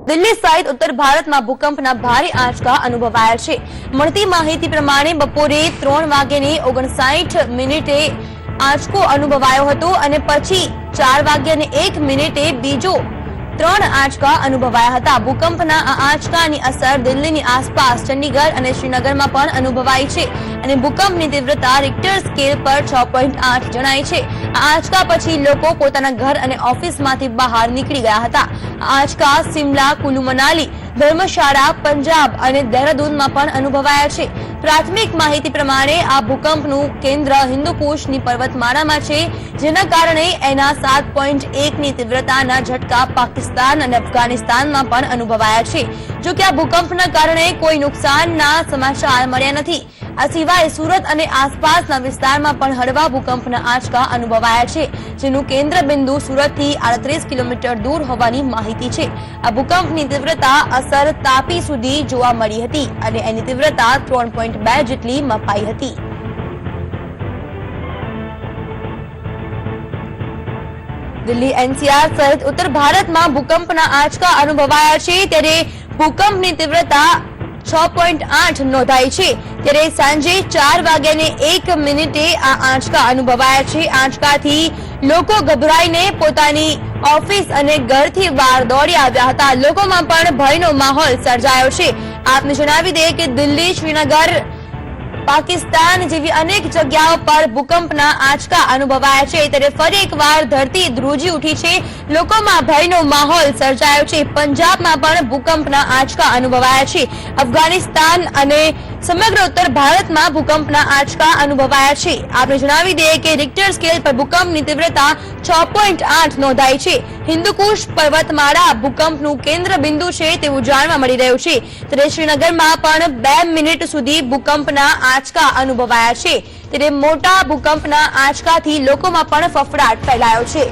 દિલ્હી સહિત ઉત્તર ભારતમાં ભૂકંપના ભારે આંચકા અનુભવાયા છે। મળતી માહિતી પ્રમાણે બપોરે 3:59 આંચકો અનુભવાયો હતો અને પછી 4:01 બીજો 3 આંચકા અનુભવાયા હતા। ભૂકંપના આ આંચકાની અસર દિલ્હીની આસપાસ ચંડીગઢ અને શ્રીનગરમાં પણ અનુભવાઈ છે અને ભૂકંપની તીવ્રતા રિક્ટર સ્કેલ પર 6.8 જણાય છે। આ આંચકા પછી લોકો પોતાના ઘર અને ઓફિસમાંથી બહાર નીકળી ગયા હતા। આ આંચકા સિમલા, કુલુ મનાલી, ધર્મશાળા, પંજાબ અને દહેરાદૂનમાં પણ અનુભવાયા છે। પ્રાથમિક માહિતી પ્રમાણે આ ભૂકંપનું કેન્દ્ર હિન્દુકુશની પર્વતમાળામાં છે, જેના કારણે એના 7.1ની તીવ્રતાના ઝટકા પાકિસ્તાન અને અફઘાનિસ્તાનમાં પણ અનુભવાયા છે। જો કે આ ભૂકંપના કારણે કોઈ નુકસાનના સમાચાર મળ્યા નથી। આ સિવાય સુરત અને આસપાસના વિસ્તારમાં પણ હળવા ભૂકંપના આંચકા અનુભવાયા છે, જેનું કેન્દ્ર બિંદુ સુરતથી 38 કિલોમીટર દૂર હોવાની માહિતી છે। આ ભૂકંપની તીવ્રતા અસર તાપી સુધી જોવા મળી હતી અને એની તીવ્રતા 3.2 જેટલી મપાઈ હતી। દિલ્હી, એનસીઆર સહિત ઉત્તર ભારતમાં ભૂકંપના આંચકા અનુભવાયા છે, ત્યારે ભૂકંપની તીવ્રતા 6.8 નોંધાઈ છે। ત્યારે સાંજે 4:01 આ આંચકા અનુભવાયા છે। આંચકાથી લોકો ગભરાઈને પોતાની ઓફિસ અને ઘરથી બહાર દોડી આવ્યા હતા। લોકોમાં પણ ભયનો માહોલ સર્જાયો છે। આપને જણાવી દઈએ કે દિલ્હી, શ્રીનગર, પાકિસ્તાન જેવી અનેક જગ્યાઓ પર ભૂકંપના આંચકા અનુભવાયા છે, ત્યારે ફરી એકવાર ધરતી ધ્રુજી ઉઠી છે। લોકોમાં ભયનો માહોલ સર્જાયો છે। પંજાબમાં પણ ભૂકંપના આંચકા અનુભવાયા છે। અફઘાનિસ્તાન અને સમગ્ર ઉત્તર ભારતમાં ભૂકંપના આંચકા અનુભવાયા છે। આપણે જણાવી દઈએ કે રિક્ટર સ્કેલ પર ભૂકંપની તીવ્રતા 6.8 નોંધાઈ છે। હિન્દુકુશ પર્વતમાળા ભૂકંપનું કેન્દ્ર બિંદુ છે તેવું જાણવા મળી રહ્યું છે। ત્યારે શ્રીનગરમાં પણ 2 મિનિટ સુધી ભૂકંપના આંચકા અનુભવાયા છે। ત્યારે મોટા ભૂકંપના આંચકાથી લોકોમાં પણ ફફડાટ ફેલાયો છે।